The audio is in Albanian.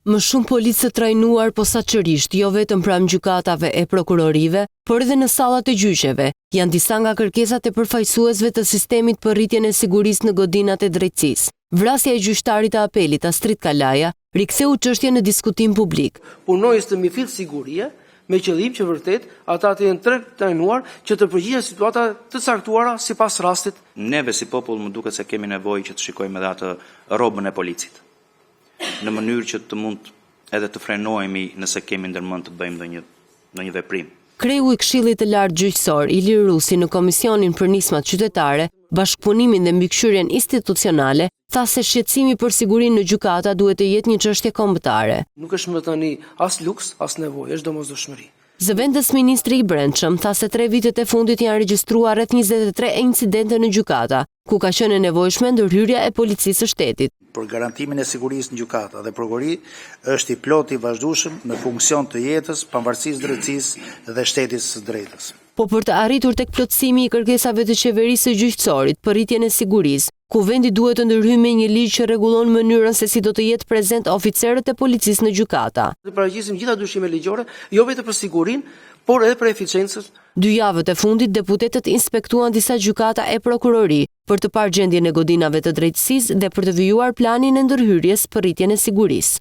Më shumë policë të trajnuar posaçërisht, jo vetëm pranë gjykatave e prokurorive, por edhe në sallat e gjyqeve, janë disa nga kërkesat e përfaqësuesve të sistemit për rritjen e sigurisë në godinat e drejtësisë. Vrasja e gjyqtarit të apelit Astrid Kalaja riktheu çështjen në diskutim publik. Punojës të mifit sigurie, me qëllim që vërtet ata të jenë trajnuar që të përgjigjen situata të caktuara sipas rastit. Neve si popull më duket se kemi nevojë që të shikojmë edhe atë rrobën e policit, në mënyrë që të mund edhe të frenohemi nëse kemi ndërmend të bëjmë ndonjë veprim. Kreu i Këshillit të Lartë Gjyqësor, Ilir Rusi, në Komisionin për Nismat Qytetare, Bashkëpunimin dhe Mbikëqyrjen Institucionale, tha se shqetësimi për sigurinë në gjykata duhet të jetë një çështje kombëtare. Nuk është më tani as luks, as nevojë, është domosdoshmëri. Zëvendës ministri i Brendshëm tha se 3 vitet e fundit janë regjistruar rreth 23 incidente në gjykata, ku ka qenë e nevojshme ndërhyrja e policisë së shtetit. Për garantimin e sigurisë në gjykata dhe prokurori është i plot i vazhdueshëm në funksion të jetës, pavarësisë drejtësisë dhe shtetit së drejtës. Po për të arritur tek plotësimi i kërkesave të qeverisë së gjyqësorit për rritjen e sigurisë, Kuvendi duhet të ndërhyjë me një ligj që rregullon mënyrën se si do të jetë prezent oficerët e policisë në gjykata. Ne paraqesim gjitha dyshime ligjore, jo vetëm për sigurinë, por edhe për eficiencën. 2 javët e fundit deputetët inspektuan disa gjykata e prokurori për të parë gjendjen e godinave të drejtësisë dhe për të vijuar planin e ndërhyrjes për rritjen e sigurisë.